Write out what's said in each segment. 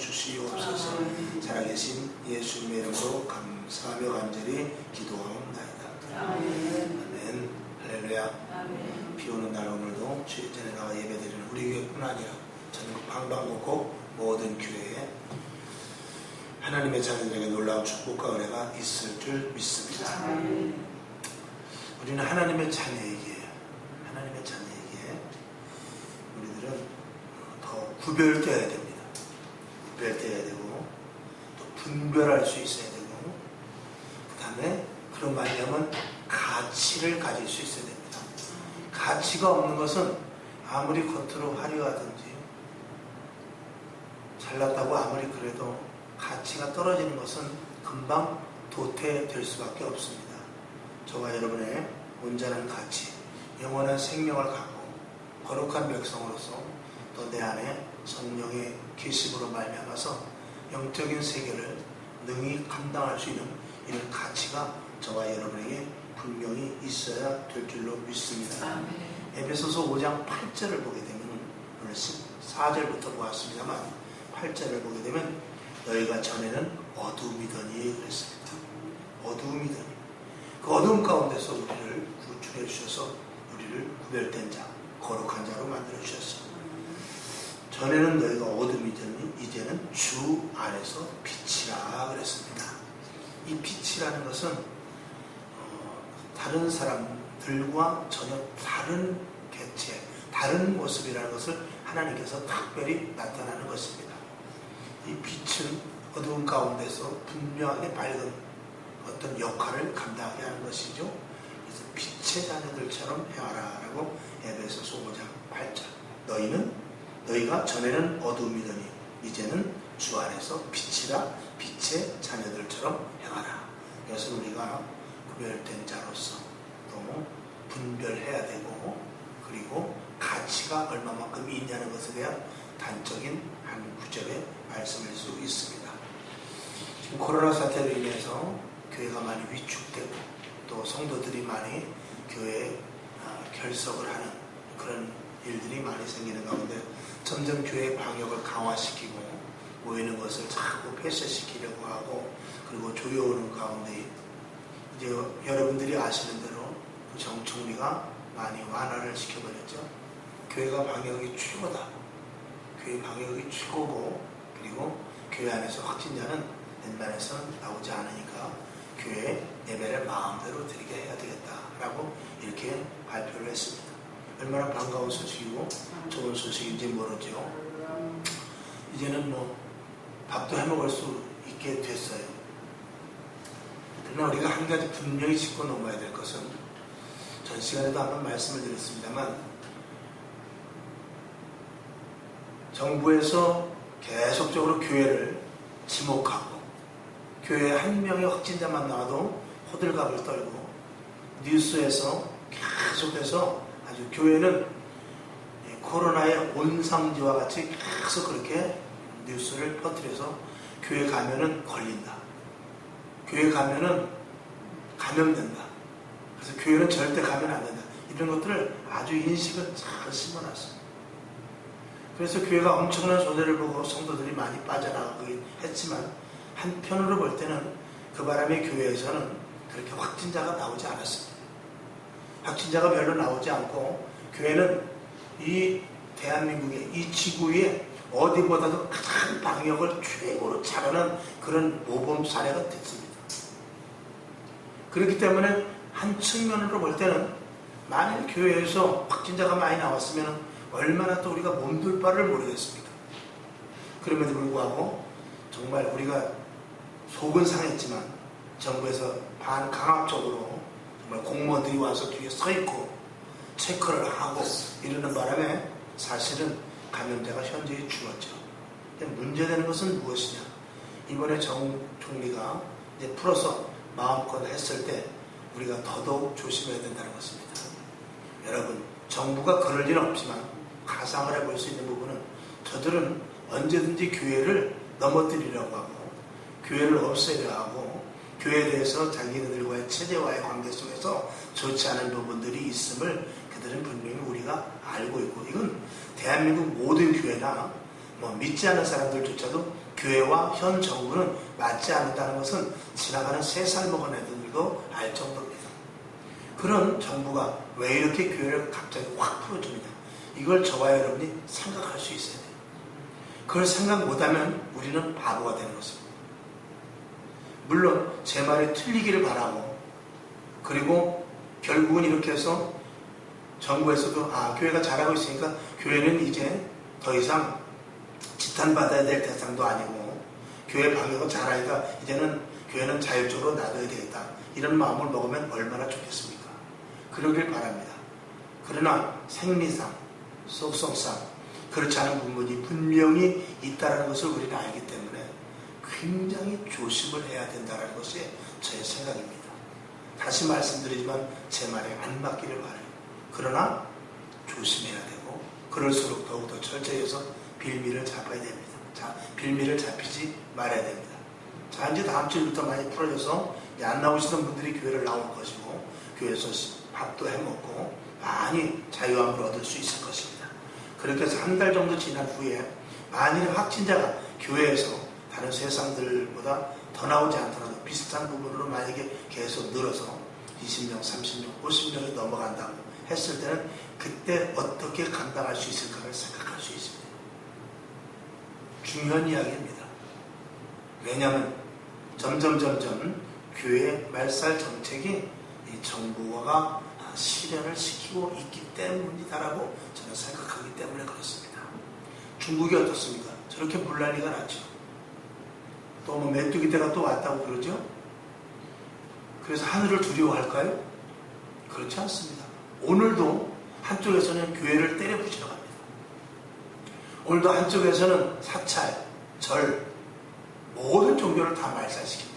주시옵소서. 살아계신 예수님의 이름으로 감사하며 간절히 기도하옵나이다. 아멘. 할렐루야. 비 오는 날 오늘도 주의 전에 나와 예배드리는 우리 교회뿐 아니라 전국 방방곡곡 모든 교회에 하나님의 자녀들에게 놀라운 축복과 은혜가 있을 줄 믿습니다. 우리는 하나님의 자녀에게 우리들은 더 구별되어야 됩니다. 구별되어야 되고 또 분별할 수 있어야 되고 그 다음에 그런 말이라면 가치를 가질 수 있어야 됩니다. 가치가 없는 것은 아무리 겉으로 화려하든지 잘났다고 아무리 그래도 가치가 떨어지는 것은 금방 도태될 수밖에 없습니다. 저와 여러분의 온전한 가치, 영원한 생명을 갖고 거룩한 백성으로서 또 내 안에 성령의 계심으로 말미암아서 영적인 세계를 능히 감당할 수 있는 이런 가치가 저와 여러분에게 분명히 있어야 될 줄로 믿습니다. 에베소서 5장 8절을 보게 되면 오늘 14절부터 보았습니다만 8절을 보게 되면 너희가 전에는 어두움이더니 그랬습니다. 어두움이더니 그 어두움 가운데서 우리를 구출해 주셔서 우리를 구별된 자, 거룩한 자로 만들어 주셨습니다. 전에는 너희가 어둠이더니 이제는 주 안에서 빛이라 그랬습니다. 이 빛이라는 것은 다른 사람들과 전혀 다른 개체, 다른 모습이라는 것을 하나님께서 특별히 나타나는 것입니다. 이 빛은 어두운 가운데서 분명하게 밝은 어떤 역할을 감당하게 하는 것이죠. 그래서 빛의 자녀들처럼 행하라 라고 에베소서 5장 8절 너희가 전에는 어두움이더니 이제는 주 안에서 빛이라 빛의 자녀들처럼 행하라. 그래서 우리가 구별된 자로서 너무 분별해야 되고 그리고 가치가 얼마만큼 있냐는 것에 대한 단적인 한 구절의 말씀일 수 있습니다. 지금 코로나 사태로 인해서 교회가 많이 위축되고 또 성도들이 많이 교회에 결석을 하는 그런 일들이 많이 생기는 가운데 점점 교회 방역을 강화시키고 모이는 것을 자꾸 폐쇄시키려고 하고 그리고 조여오는 가운데 이제 여러분들이 아시는 대로 정 총리가 많이 완화를 시켜버렸죠. 교회가 방역이 최고다. 교회 방역이 최고고 그리고 교회 안에서 확진자는 웬만해서는 나오지 않으니까 교회 예배를 마음대로 드리게 해야 되겠다라고 이렇게 발표를 했습니다. 얼마나 반가운 소식이고 좋은 소식인지 모르죠. 이제는 밥도 해먹을 수 있게 됐어요. 그러나 우리가 한 가지 분명히 짚고 넘어야 될 것은 전 시간에도 한번 말씀을 드렸습니다만 정부에서 계속적으로 교회를 지목하고 교회에 한 명의 확진자만 나와도 호들갑을 떨고 뉴스에서 계속해서 아주 교회는 코로나의 온상지와 같이 계속 그렇게 뉴스를 퍼뜨려서 교회 가면은 걸린다. 교회 가면은 감염된다. 그래서 교회는 절대 가면 안 된다. 이런 것들을 아주 인식을 잘 심어놨습니다. 그래서 교회가 엄청난 손해를 보고 성도들이 많이 빠져나가긴 했지만 한편으로 볼 때는 그 바람에 교회에서는 그렇게 확진자가 나오지 않았습니다. 확진자가 별로 나오지 않고 교회는 이 대한민국의 이 지구에 어디보다도 가장 방역을 최고로 잘하는 그런 모범 사례가 됐습니다. 그렇기 때문에 한 측면으로 볼 때는 만일 교회에서 확진자가 많이 나왔으면 얼마나 또 우리가 몸둘 바를 모르겠습니다. 그럼에도 불구하고 정말 우리가 속은 상했지만 정부에서 반강압적으로 정말 공무원들이 와서 뒤에 서 있고 체크를 하고 이러는 바람에 사실은 감염자가 현저히 줄었죠. 문제되는 것은 무엇이냐? 이번에 정 총리가 이제 풀어서 마음껏 했을 때 우리가 더더욱 조심해야 된다는 것입니다. 여러분, 정부가 그럴 일은 없지만 가상을 해볼 수 있는 부분은 저들은 언제든지 교회를 넘어뜨리려고 하고 교회를 없애려 하고 교회에 대해서 자기네들과의 체제와의 관계 속에서 좋지 않은 부분들이 있음을 그들은 분명히 우리가 알고 있고 이건 대한민국 모든 교회나 믿지 않는 사람들조차도 교회와 현 정부는 맞지 않는다는 것은 지나가는 3살 먹은 애들도 알 정도입니다. 그런 정부가 왜 이렇게 교회를 갑자기 확 풀어주느냐, 이걸 저와 여러분이 생각할 수 있어야 돼요. 그걸 생각 못하면 우리는 바보가 되는 것입니다. 물론 제 말이 틀리기를 바라고, 그리고 결국은 이렇게 해서 정부에서도 교회가 잘하고 있으니까 교회는 이제 더 이상 지탄받아야 될 대상도 아니고 교회 방역은 잘하니까 이제는 교회는 자율적으로 놔둬야 되겠다, 이런 마음을 먹으면 얼마나 좋겠습니까? 그러길 바랍니다. 그러나 생리상, 속성상 그렇지 않은 부분이 분명히 있다는 것을 우리는 알기 때문에 굉장히 조심을 해야 된다는 것이 제 생각입니다. 다시 말씀드리지만 제 말에 안 맞기를 바라요. 그러나 조심해야 되고, 그럴수록 더욱더 철저히 해서 빌미를 잡아야 됩니다. 자, 빌미를 잡히지 말아야 됩니다. 자, 이제 다음 주부터 많이 풀어져서 안 나오시던 분들이 교회를 나올 것이고, 교회에서 밥도 해먹고 많이 자유함을 얻을 수 있을 것입니다. 그렇게 해서 한 달 정도 지난 후에 만일 확진자가 교회에서 다른 세상들보다 더 나오지 않더라도 비슷한 부분으로 만약에 계속 늘어서 20명, 30명, 50명이 넘어간다고 했을 때는 그때 어떻게 감당할 수 있을까를 생각할 수 있습니다. 중요한 이야기입니다. 왜냐하면 점점 교회 말살 정책이 이 정부가 실현을 시키고 있기 때문이다라고 저는 생각하기 때문에 그렇습니다. 중국이 어떻습니까? 저렇게 물난리가 났죠. 또 메뚜기 때가 또 왔다고 그러죠. 그래서 하늘을 두려워할까요? 그렇지 않습니다. 오늘도 한쪽에서는 교회를 때려 부시러 갑니다. 오늘도 한쪽에서는 사찰, 절, 모든 종교를 다 말살시킵니다.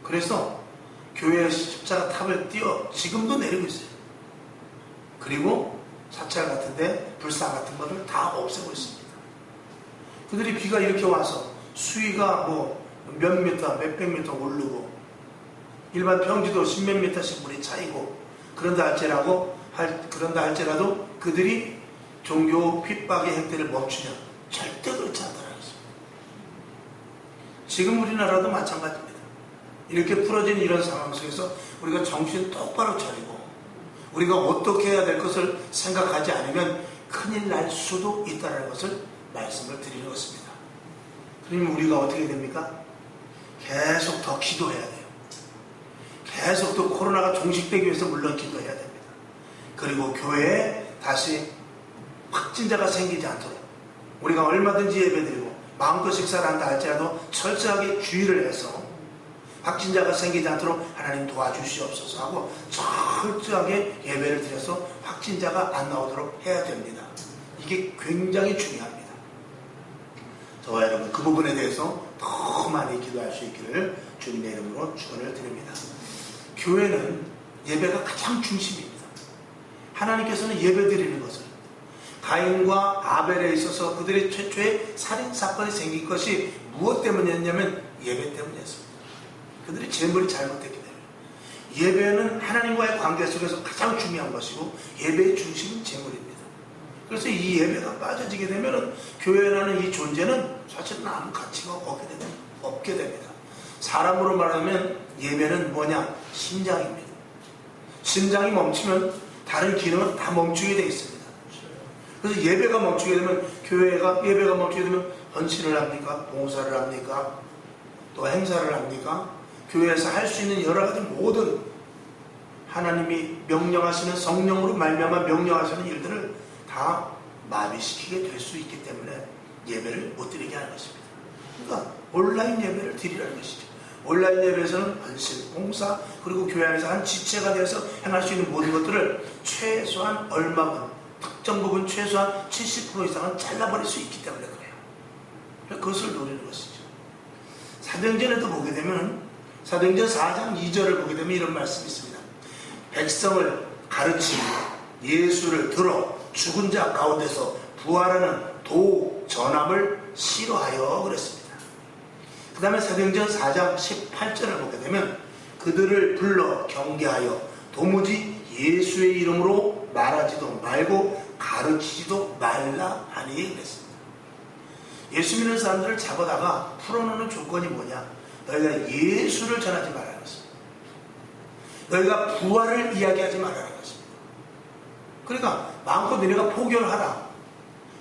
그래서 교회의 십자가 탑을 띄어 지금도 내리고 있어요. 그리고 사찰 같은데 불상 같은 것을 다 없애고 있습니다. 그들이 비가 이렇게 와서 수위가 몇 미터, 몇백 미터 오르고 일반 평지도 십몇 미터씩 물이 차이고 그런다 할지라도 그들이 종교 핍박의 행태를 멈추면 절대 그렇지 않다는 것입니다. 지금 우리나라도 마찬가지입니다. 이렇게 풀어진 이런 상황 속에서 우리가 정신 똑바로 차리고 우리가 어떻게 해야 될 것을 생각하지 않으면 큰일 날 수도 있다는 것을 말씀을 드리는 것입니다. 그러면 우리가 어떻게 됩니까? 계속 더 기도해야 돼요. 계속 또 코로나가 종식되기 위해서 물론 기도해야 됩니다. 그리고 교회에 다시 확진자가 생기지 않도록 우리가 얼마든지 예배드리고 마음껏 식사를 한다 할지라도 철저하게 주의를 해서 확진자가 생기지 않도록 하나님 도와주시옵소서 하고 철저하게 예배를 드려서 확진자가 안 나오도록 해야 됩니다. 이게 굉장히 중요합니다. 저와 여러분 그 부분에 대해서 더 많이 기도할 수 있기를 주님의 이름으로 축원을 드립니다. 교회는 예배가 가장 중심입니다. 하나님께서는 예배 드리는 것을 가인과 아벨에 있어서 그들의 최초의 살인사건이 생긴 것이 무엇 때문이었냐면 예배 때문이었습니다. 그들이 재물이 잘못됐기 때문에. 예배는 하나님과의 관계 속에서 가장 중요한 것이고 예배의 중심은 재물입니다. 그래서 이 예배가 빠져지게 되면 교회라는 이 존재는 사실은 아무 가치가 없게 됩니다. 사람으로 말하면 예배는 뭐냐? 심장입니다. 심장이 멈추면 다른 기능은 다 멈추게 되어 있습니다. 그래서 예배가 멈추게 되면 예배가 멈추게 되면 헌신을 합니까? 봉사를 합니까? 또 행사를 합니까? 교회에서 할 수 있는 여러 가지 모든 하나님이 명령하시는 성령으로 말미암아 명령하시는 일들을 다 마비시키게 될 수 있기 때문에 예배를 못 드리게 하는 것입니다. 그러니까 온라인 예배를 드리라는 것이죠. 온라인 예배에서는 헌신, 봉사, 그리고 교회 안에서 한 지체가 되어서 행할 수 있는 모든 것들을 최소한 얼마건, 특정 부분 최소한 70% 이상은 잘라버릴 수 있기 때문에 그래요. 그것을 노리는 것이죠. 사도행전에도 보게 되면 사도행전 4장 2절을 보게 되면 이런 말씀이 있습니다. 백성을 가르치고 예수를 들어 죽은 자 가운데서 부활하는 도 전함을 싫어하여 그랬습니다. 그 다음에 사도행전 4장 18절을 보게 되면 그들을 불러 경계하여 도무지 예수의 이름으로 말하지도 말고 가르치지도 말라 하니 그랬습니다. 예수 믿는 사람들을 잡아다가 풀어놓는 조건이 뭐냐? 너희가 예수를 전하지 말라는 것입니다. 너희가 부활을 이야기하지 말라는 것입니다. 그러니까 마음껏 너희가 포교하라.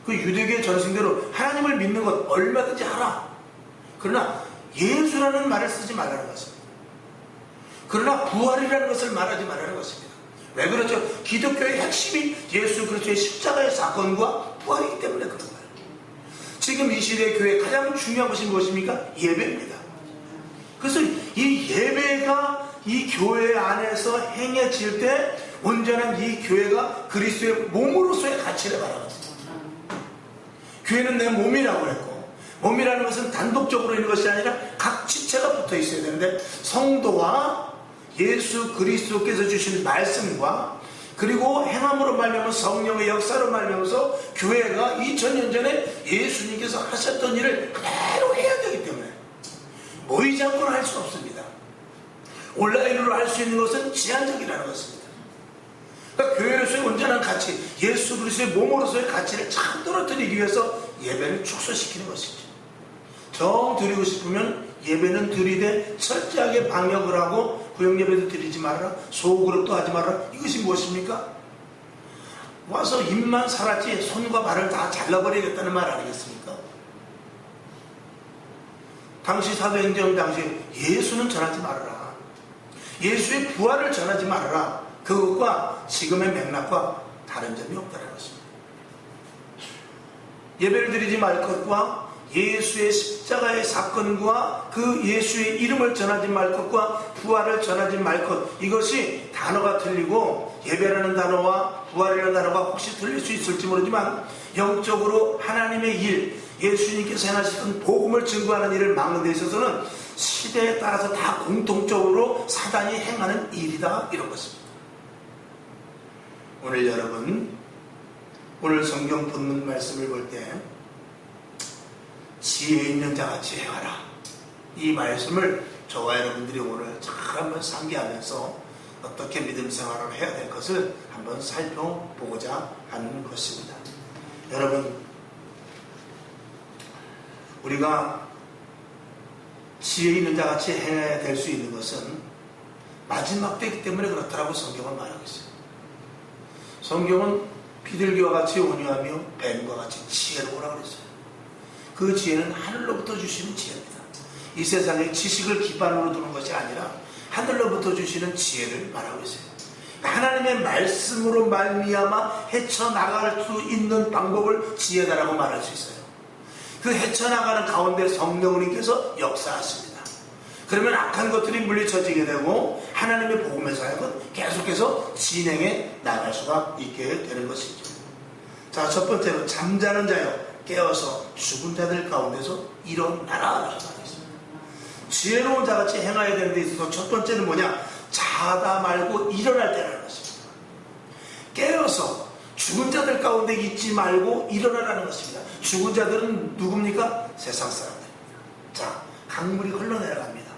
그 유대교의 전승대로 하나님을 믿는 것 얼마든지 하라. 그러나 예수라는 말을 쓰지 말라는 것입니다. 그러나 부활이라는 것을 말하지 말라는 것입니다. 왜 그렇죠? 기독교의 핵심이 예수 그리스도의 십자가의 사건과 부활이기 때문에 그런 거예요. 지금 이 시대의 교회에 가장 중요한 것이 무엇입니까? 예배입니다. 그래서 이 예배가 이 교회 안에서 행해질 때 온전한 이 교회가 그리스도의 몸으로서의 가치를 말하거든요. 교회는 내 몸이라고 했고, 몸이라는 것은 단독적으로 있는 것이 아니라 각 지체가 붙어 있어야 되는데, 성도와 예수 그리스도께서 주신 말씀과 그리고 행함으로 말미암아 성령의 역사로 말미암아서 교회가 2000년 전에 예수님께서 하셨던 일을 그대로 해야 되기 때문에 모이지 않고는 할 수 없습니다. 온라인으로 할 수 있는 것은 제한적이라는 것입니다. 그러니까 교회로서의 온전한 가치, 예수 그리스도의 몸으로서의 가치를 참 떨어뜨리기 위해서 예배를 축소시키는 것이죠. 정 드리고 싶으면 예배는 드리되 철저하게 방역을 하고 구역예배도 드리지 말아라, 소그룹도 하지 말아라. 이것이 무엇입니까? 와서 입만 살았지 손과 발을 다 잘라버리겠다는 말 아니겠습니까? 당시 사도행전 당시 예수는 전하지 말아라, 예수의 부활을 전하지 말아라. 그것과 지금의 맥락과 다른 점이 없다는 것입니다. 예배를 드리지 말 것과 예수의 십자가의 사건과 그 예수의 이름을 전하지 말 것과 부활을 전하지 말 것, 이것이 단어가 틀리고 예배라는 단어와 부활이라는 단어가 혹시 틀릴 수 있을지 모르지만 영적으로 하나님의 일, 예수님께서 행하셨던 복음을 증거하는 일을 막는 데 있어서는 시대에 따라서 다 공통적으로 사단이 행하는 일이다, 이런 것입니다. 오늘 여러분, 오늘 성경 본문 말씀을 볼 때 지혜 있는 자같이 행하라, 이 말씀을 저와 여러분들이 오늘 잘 한번 상기하면서 어떻게 믿음 생활을 해야 될 것을 한번 살펴보고자 하는 것입니다. 여러분, 우리가 지혜 있는 자같이 행해야 될 수 있는 것은 마지막 때이기 때문에 그렇다라고 성경은 말하고 있어요. 성경은 비둘기와 같이 온유하며 뱀과 같이 지혜로우라고 그랬어요. 그 지혜는 하늘로부터 주시는 지혜입니다. 이 세상의 지식을 기반으로 두는 것이 아니라 하늘로부터 주시는 지혜를 말하고 있어요. 하나님의 말씀으로 말미암아 헤쳐나갈 수 있는 방법을 지혜다라고 말할 수 있어요. 그 헤쳐나가는 가운데 성령님께서 역사하십니다. 그러면 악한 것들이 물리쳐지게 되고 하나님의 복음의 사역은 계속해서 진행해 나갈 수가 있게 되는 것이죠. 자, 첫 번째로 잠자는 자여 깨어서 죽은 자들 가운데서 일어나라 라고 말했습니다. 지혜로운 자같이 행해야 되는 데 있어서 첫 번째는 뭐냐? 자다 말고 일어날 때라는 것입니다. 깨어서 죽은 자들 가운데 있지 말고 일어나라는 것입니다. 죽은 자들은 누굽니까? 세상 사람들입니다. 자, 강물이 흘러내려갑니다.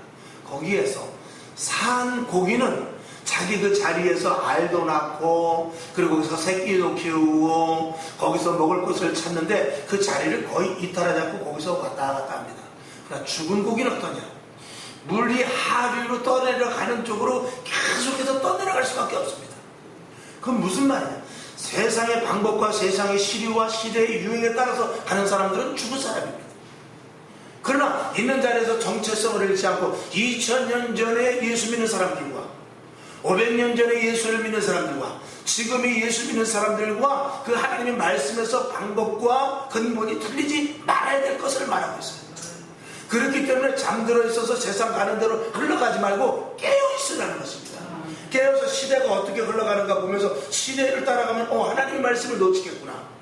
거기에서 산 고기는 자기 그 자리에서 알도 낳고 그리고 거기서 새끼도 키우고 거기서 먹을 것을 찾는데 그 자리를 거의 이탈하지 않고 거기서 왔다 갔다 합니다. 그러나 죽은 고기는 어떠냐? 물이 하류로 떠내려가는 쪽으로 계속해서 떠내려갈 수밖에 없습니다. 그건 무슨 말이냐? 세상의 방법과 세상의 시류와 시대의 유행에 따라서 가는 사람들은 죽은 사람입니다. 그러나 있는 자리에서 정체성을 잃지 않고 2000년 전에 예수 믿는 사람들과 500년 전에 예수를 믿는 사람들과 지금의 예수 믿는 사람들과 그 하나님의 말씀에서 방법과 근본이 틀리지 말아야 될 것을 말하고 있어요. 그렇기 때문에 잠들어 있어서 세상 가는 대로 흘러가지 말고 깨어 있으라는 것입니다. 깨어서 시대가 어떻게 흘러가는가 보면서 시대를 따라가면 하나님의 말씀을 놓치겠구나,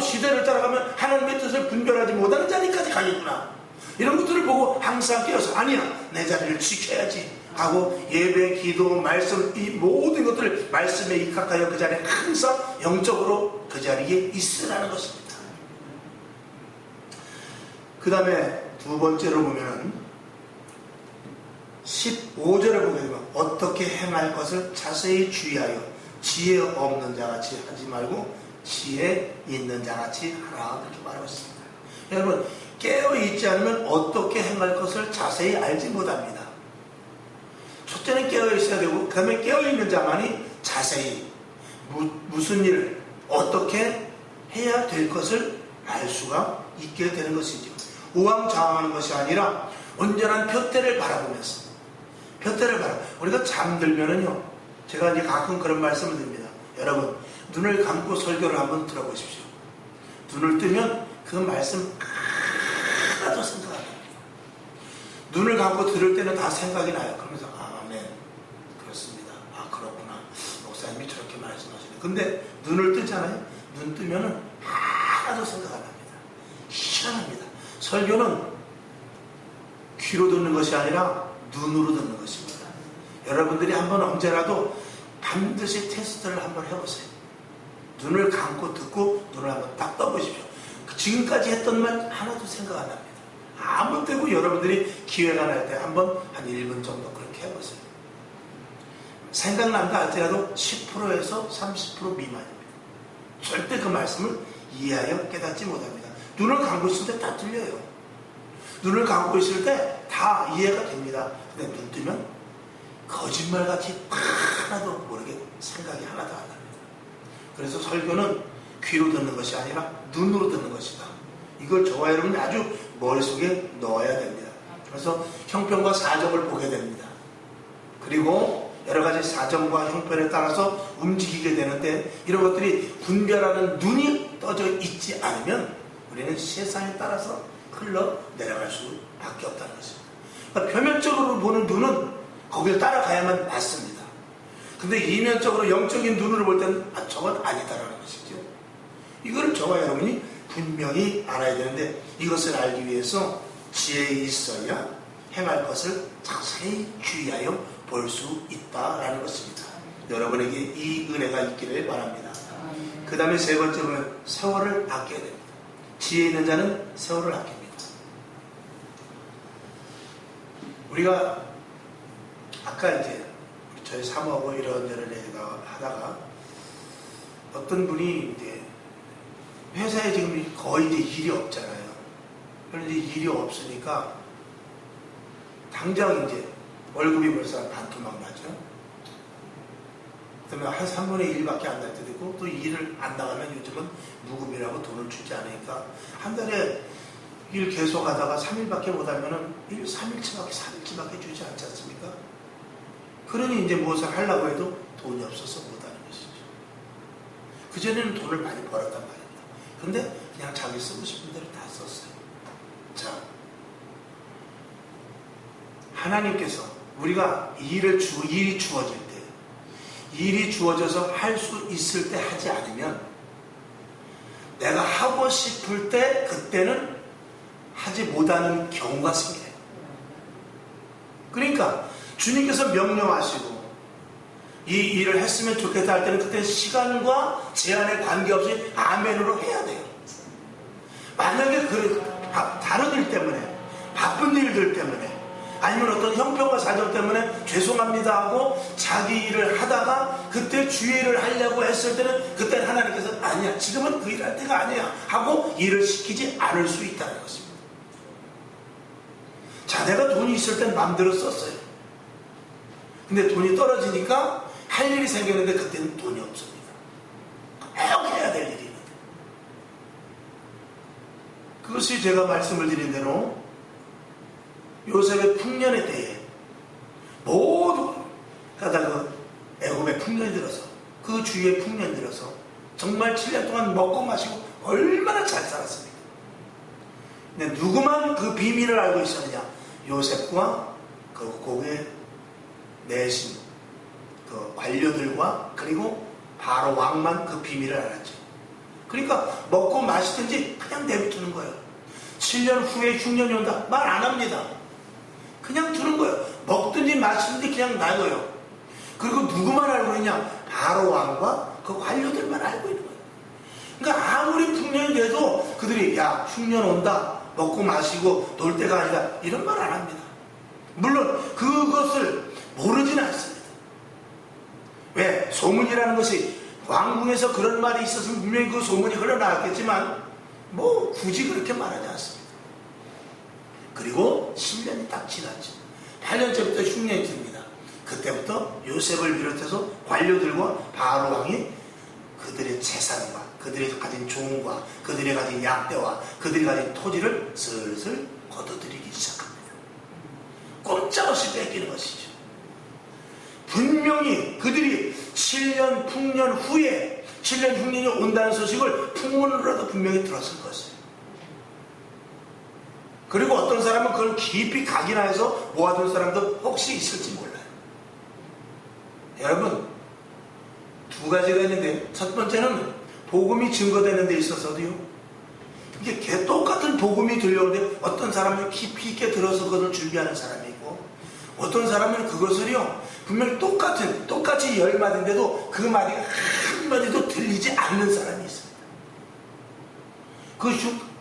시대를 따라가면 하나님의 뜻을 분별하지 못하는 자리까지 가겠구나, 이런 것들을 보고 항상 깨어서 아니야, 내 자리를 지켜야지 하고 예배, 기도, 말씀, 이 모든 것들을 말씀에 입각하여 그 자리에 항상 영적으로 그 자리에 있으라는 것입니다. 그 다음에 두 번째로 보면 15절을 보게 되면 어떻게 행할 것을 자세히 주의하여 지혜 없는 자같이 하지 말고 지혜 있는 자같이 하라, 그렇게 말하고 있습니다. 여러분, 깨어있지 않으면 어떻게 행할 것을 자세히 알지 못합니다. 첫째는 깨어있어야 되고, 그 다음에 깨어있는 자만이 자세히 무슨 일을 어떻게 해야 될 것을 알 수가 있게 되는 것이죠. 우왕좌왕하는 것이 아니라 온전한 푯대를 바라보면서, 우리가 잠들면은요, 제가 이제 가끔 그런 말씀을 드립니다. 여러분, 눈을 감고 설교를 한번 들어보십시오. 눈을 뜨면 그 말씀 하나도 생각 안 납니다. 눈을 감고 들을 때는 다 생각이 나요. 그러면서 아멘, 그렇습니다. 아, 그렇구나. 목사님이 저렇게 말씀하시네. 근데 눈을 뜨잖아요. 눈 뜨면은 하나도 생각 안 납니다. 희한합니다. 설교는 귀로 듣는 것이 아니라 눈으로 듣는 것입니다. 여러분들이 한번 언제라도 반드시 테스트를 한번 해보세요. 눈을 감고 듣고 눈을 한번 딱 떠보십시오. 지금까지 했던 말 하나도 생각 안 납니다. 아무 때고 여러분들이 기회가 날 때 한번 한 1분 정도 그렇게 해보세요. 생각난다 할지라도 10%에서 30% 미만입니다. 절대 그 말씀을 이해하여 깨닫지 못합니다. 눈을 감고 있을 때 다 들려요. 눈을 감고 있을 때 다 이해가 됩니다. 근데 눈 뜨면 거짓말같이 하나도 모르게 생각이 하나도 안 납니다. 그래서 설교는 귀로 듣는 것이 아니라 눈으로 듣는 것이다. 이걸 저와 여러분이 아주 머릿속에 넣어야 됩니다. 그래서 형편과 사정을 보게 됩니다. 그리고 여러 가지 사정과 형편에 따라서 움직이게 되는데, 이런 것들이 분별하는 눈이 떠져 있지 않으면 우리는 세상에 따라서 흘러내려갈 수밖에 없다는 것입니다. 그러니까 표면적으로 보는 눈은 거기를 따라가야만 맞습니다. 근데 이면적으로 영적인 눈으로 볼 때는 저건 아니다라는 것이죠. 이거를 저와 여러분이 분명히 알아야 되는데, 이것을 알기 위해서 지혜에 있어야 행할 것을 자세히 주의하여 볼 수 있다라는 것입니다. 여러분에게 이 은혜가 있기를 바랍니다. 그 다음에 세 번째로는 세월을 아껴야 됩니다. 지혜 있는 자는 세월을 아낍니다. 우리가 아까 이제 저희 사모하고 이런저런 얘기가 하다가 어떤 분이 이제 회사에 지금 거의 이제 일이 없잖아요. 그런데 일이 없으니까 당장 이제 월급이 벌써 반토막 나죠. 그다음에 한 3분의 1밖에 안 날 때도 있고, 또 일을 안 나가면 요즘은 무급이라고 돈을 주지 않으니까 한 달에 일 계속 하다가 3일밖에 못 하면은 3일치밖에 4일치밖에 주지 않지 않습니까? 그러니 이제 무엇을 하려고 해도 돈이 없어서 못 하는 것이죠. 그전에는 돈을 많이 벌었단 말입니다. 그런데 그냥 자기 쓰고 싶은 대로 다 썼어요. 자, 하나님께서 우리가 일이 주어질 때, 일이 주어져서 할 수 있을 때 하지 않으면, 내가 하고 싶을 때 그때는 하지 못하는 경우가 생겨요. 그러니까 주님께서 명령하시고 이 일을 했으면 좋겠다 할 때는 그때 시간과 제한에 관계없이 아멘으로 해야 돼요. 만약에 다른 일 때문에, 바쁜 일들 때문에, 아니면 어떤 형편과 사정 때문에 죄송합니다 하고 자기 일을 하다가 그때 주의를 하려고 했을 때는, 그때는 하나님께서 아니야, 지금은 그 일할 때가 아니야 하고 일을 시키지 않을 수 있다는 것입니다. 자, 내가 돈이 있을 땐 마음대로 썼어요. 근데 돈이 떨어지니까 할 일이 생겼는데 그때는 돈이 없습니다. 꼭 해야 될 일이 있는데. 그것이 제가 말씀을 드린 대로 요셉의 풍년의 때에 모두 하다가 애굽의 풍년이 들어서, 그 주위의 풍년이 들어서 정말 7년 동안 먹고 마시고 얼마나 잘 살았습니까? 근데 누구만 그 비밀을 알고 있었느냐? 요셉과 그 고개 내신 그 관료들과 그리고 바로 왕만 그 비밀을 알았죠. 그러니까 먹고 마시든지 그냥 내비두는 거예요. 7년 후에 흉년이 온다 말 안 합니다. 그냥 두는 거예요. 먹든지 마시든지 그냥 놔둬요. 그리고 누구만 알고 있냐? 바로 왕과 그 관료들만 알고 있는 거예요. 그러니까 아무리 풍년이 돼도 그들이 야, 흉년 온다, 먹고 마시고 놀 때가 아니다, 이런 말 안 합니다. 물론 그것을 모르지는 않습니다. 왜? 소문이라는 것이 왕궁에서 그런 말이 있었으면 분명히 그 소문이 흘러나왔겠지만 뭐 굳이 그렇게 말하지 않습니다. 그리고 10년이 딱 지났죠. 8년째부터 흉년이 듭니다. 그때부터 요셉을 비롯해서 관료들과 바로 왕이 그들의 재산과 그들이 가진 종과 그들이 가진 약대와 그들이 가진 토지를 슬슬 거둬들이기 시작합니다. 꼼짝없이 뺏기는 것이죠. 분명히 그들이 7년 풍년 후에 7년 흉년이 온다는 소식을 풍문으로도 분명히 들었을 것이에요. 그리고 어떤 사람은 그걸 깊이 각인하여서 모아둔 사람도 혹시 있을지 몰라요. 여러분, 두 가지가 있는데, 첫 번째는 복음이 증거되는 데 있어서도요, 이게 똑같은 복음이 들려오는데 어떤 사람은 깊이 있게 들어서 그것을 준비하는 사람이 있고, 어떤 사람은 그것을요 분명히 똑같이 10마디인데도 그 마디가 한마디도 들리지 않는 사람이 있습니다. 그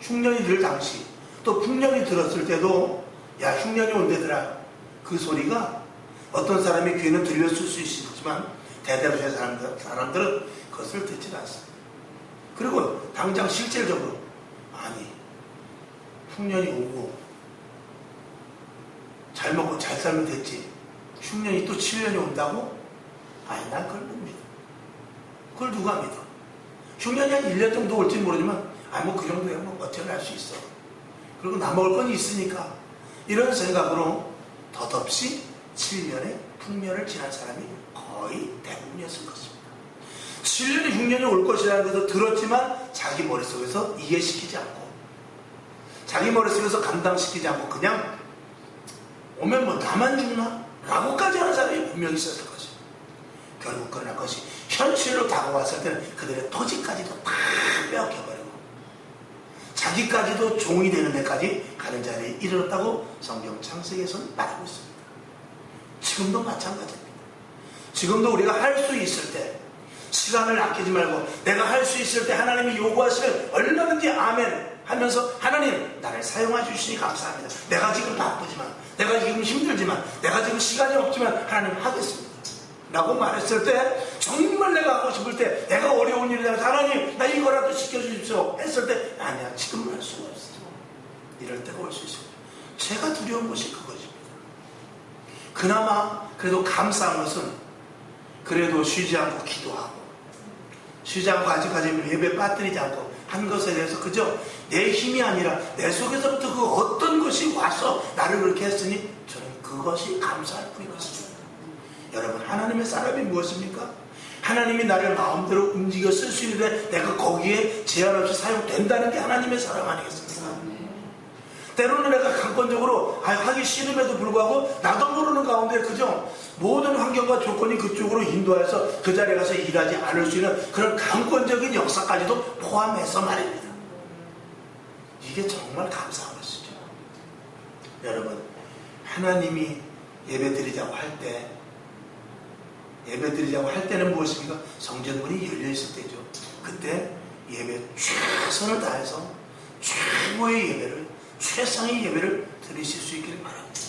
흉년이 들 당시 또 풍년이 들었을 때도 야 흉년이 온대더라, 그 소리가 어떤 사람의 귀에는 들렸을 수 있지만 대다수의 사람들은 그것을 듣지 않습니다. 그리고 당장 실질적으로 아니 흉년이 오고 잘 먹고 잘 살면 됐지, 흉년이 또 7년이 온다고? 아니 난 그걸 못 믿어. 그걸 누가 믿어? 흉년이 한 1년 정도 올지 모르지만 뭐 그 정도야 뭐 어떻게 할 수 있어. 그리고 나 먹을 건 있으니까, 이런 생각으로 덧없이 7년의 풍년을 지난 사람이 거의 대부분이었을 것입니다. 7년의 흉년이 올 것이라는 것도 들었지만 자기 머릿속에서 이해시키지 않고 자기 머릿속에서 감당시키지 않고 그냥 오면 뭐 나만 죽나? 라고까지 하는 사람이 분명히 있었을 것입니다. 결국 그러나 그것이 현실로 다가왔을 때는 그들의 토지까지도 다 빼앗겨버리고 자기까지도 종이 되는 데까지 가는 자리에 이르렀다고 성경 창세기에서는 말하고 있습니다. 지금도 마찬가지입니다. 지금도 우리가 할 수 있을 때 시간을 아끼지 말고 내가 할 수 있을 때 하나님이 요구하시면 얼마든지 아멘 하면서 하나님 나를 사용해 주시니 감사합니다. 내가 지금 바쁘지만, 내가 지금 힘들지만, 내가 지금 시간이 없지만 하나님 하겠습니다 라고 말했을 때, 정말 내가 하고 싶을 때, 내가 어려운 일이다 하나님 나 이거라도 시켜주십시오 했을 때 아니야 지금은 할 수가 없어. 이럴 때가 올 수 있습니다. 제가 두려운 것이 그것입니다. 그나마 그래도 감사한 것은 그래도 쉬지 않고 기도하고 쉬지 않고 아직까지 예배 빠뜨리지 않고 한 것에 대해서 그저 내 힘이 아니라 내 속에서부터 그 어떤 것이 와서 나를 그렇게 했으니 저는 그것이 감사할 뿐인 것입니다. 여러분, 하나님의 사람이 무엇입니까? 하나님이 나를 마음대로 움직여 쓸 수 있는데 내가 거기에 제한 없이 사용된다는 게 하나님의 사람 아니겠습니까? 때로는 내가 강권적으로 하기 싫음에도 불구하고 나도 모르는 가운데 그저 모든 환경과 조건이 그쪽으로 인도해서 그 자리에 가서 일하지 않을 수 있는 그런 강권적인 역사까지도 포함해서 말입니다. 이게 정말 감사한 것이죠. 여러분, 하나님이 예배드리자고 할 때는 무엇입니까? 성전문이 열려있을 때죠. 그때 예배 최선을 다해서 최고의 예배를, 최상의 예배를 드리실 수 있기를 바랍니다.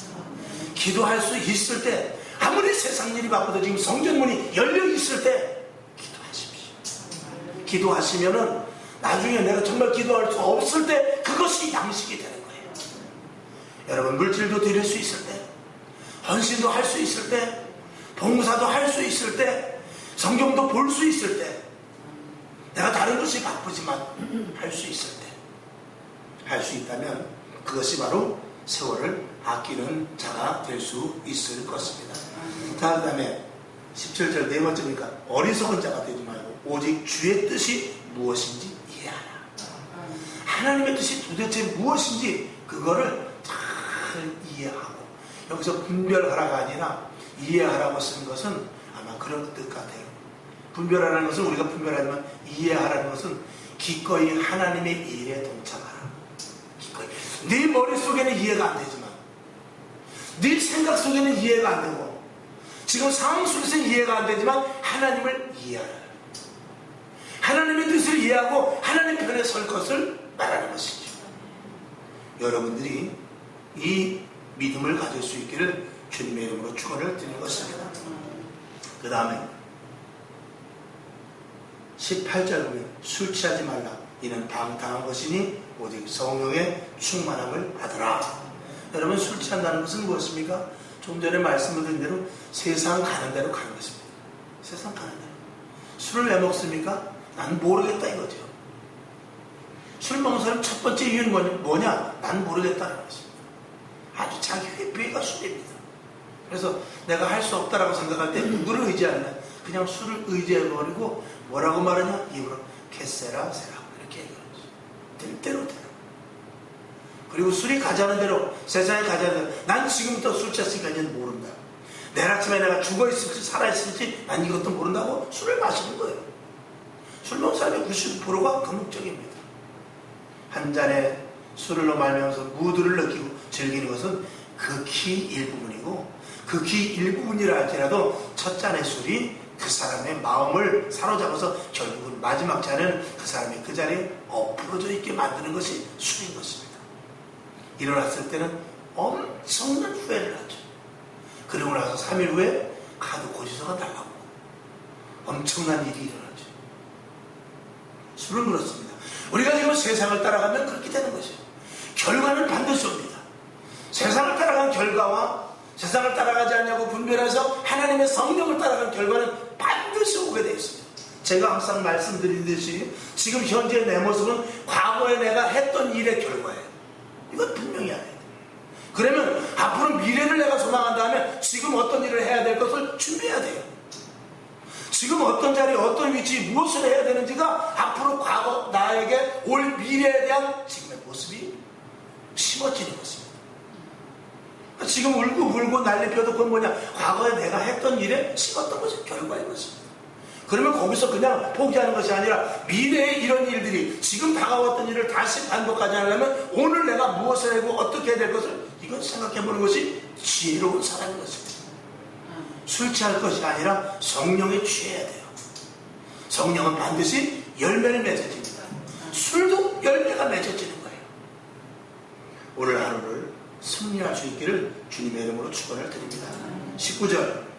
기도할 수 있을 때, 아무리 세상 일이 바빠도 지금 성전문이 열려있을 때 기도하십시오. 기도하시면은 나중에 내가 정말 기도할 수 없을 때 그것이 양식이 되는 거예요. 여러분, 물질도 드릴 수 있을 때, 헌신도 할 수 있을 때, 봉사도 할 수 있을 때, 성경도 볼 수 있을 때, 내가 다른 것이 바쁘지만 할 수 있을 때, 할 수 있다면 그것이 바로 세월을 아끼는 자가 될 수 있을 것입니다. 그 다음에 17절 네 번째니까 어리석은 자가 되지 말고 오직 주의 뜻이 무엇인지 이해하라. 하나님의 뜻이 도대체 무엇인지 그거를 잘 이해하고, 여기서 분별하라가 아니라 이해하라고 쓴 것은 아마 그런 뜻 같아요. 분별하라는 것은 우리가 분별하지만 이해하라는 것은 기꺼이 하나님의 일에 동참하라. 기꺼이. 네 머릿속에는 이해가 안 되지만, 네 생각 속에는 이해가 안 되고, 지금 상황 속에서는 이해가 안 되지만 하나님을 이해하라. 하나님의 뜻을 이해하고 하나님 편에 설 것을 말하는 것이죠. 여러분들이 이 믿음을 가질 수 있기를 주님의 이름으로 축원을 드리는 것입니다. 그 다음에 18절 보면 술 취하지 말라, 이는 방탕한 것이니 오직 성령의 충만함을 받으라. 여러분, 술 취한다는 것은 무엇입니까? 좀 전에 말씀을 드린 대로 세상 가는 대로 가는 것입니다. 세상 가는 대로. 술을 왜 먹습니까? 난 모르겠다 이거죠. 술 먹는 사람 첫 번째 이유는 뭐냐? 난 모르겠다는 것입니다. 아주 자기 회피가 술입니다. 그래서 내가 할 수 없다라고 생각할 때 누구를 의지하느냐? 그냥 술을 의지해버리고 뭐라고 말하냐? 입으로 캐세라 세라 이렇게 얘기하는 거죠. 될 대로 되라. 그리고 술이 가자는 대로, 세상에 가자는 대로, 난 지금부터 술 취했으니까 이제는 모른다. 내일 아침에 내가 죽어있을지 살아있을지 난 이것도 모른다고 술을 마시는 거예요. 술 먹는 사람의 99%가 그 목적입니다. 한 잔의 술을 말미암아서 무드를 느끼고 즐기는 것은 극히 일부분이고, 극히 일부분이라 할지라도 첫 잔의 술이 그 사람의 마음을 사로잡아서 결국은 마지막 잔은 그 사람이 그 자리에 엎어져 있게 만드는 것이 술인 것입니다. 일어났을 때는 엄청난 후회를 하죠. 그리고 나서 3일 후에 카드 고지서가 날라오고 엄청난 일이 일어나죠. 술은 그렇습니다. 우리가 지금 세상을 따라가면 그렇게 되는 것이에요. 결과는 반드시 옵니다. 세상을 따라간 결과와 세상을 따라가지 않냐고 분별해서 하나님의 성령을 따라간 결과는 반드시 오게 되어 있습니다. 제가 항상 말씀드리듯이 지금 현재 내 모습은 과거에 내가 했던 일의 결과예요. 이건 분명히 알아야 돼요. 그러면 앞으로 미래를 내가 소망한다면 지금 어떤 일을 해야 될 것을 준비해야 돼요. 지금 어떤 자리, 어떤 위치, 무엇을 해야 되는지가 앞으로 과거 나에게 올 미래에 대한 지금의 모습이 심어지는 것입니다. 지금 울고 불고 난리 펴도 그건 뭐냐? 과거에 내가 했던 일에 심었던 것이 결과인 것입니다. 그러면 거기서 그냥 포기하는 것이 아니라 미래에 이런 일들이 지금 다가왔던 일을 다시 반복하지 않으려면 오늘 내가 무엇을 하고 어떻게 해야 될 것을 이건 생각해보는 것이 지혜로운 사람인 것입니다. 술 취할 것이 아니라 성령에 취해야 돼요. 성령은 반드시 열매를 맺어집니다. 술도 열매가 맺어지는 거예요. 오늘 하루를 승리할 수 있기를 주님의 이름으로 축원을 드립니다. 19절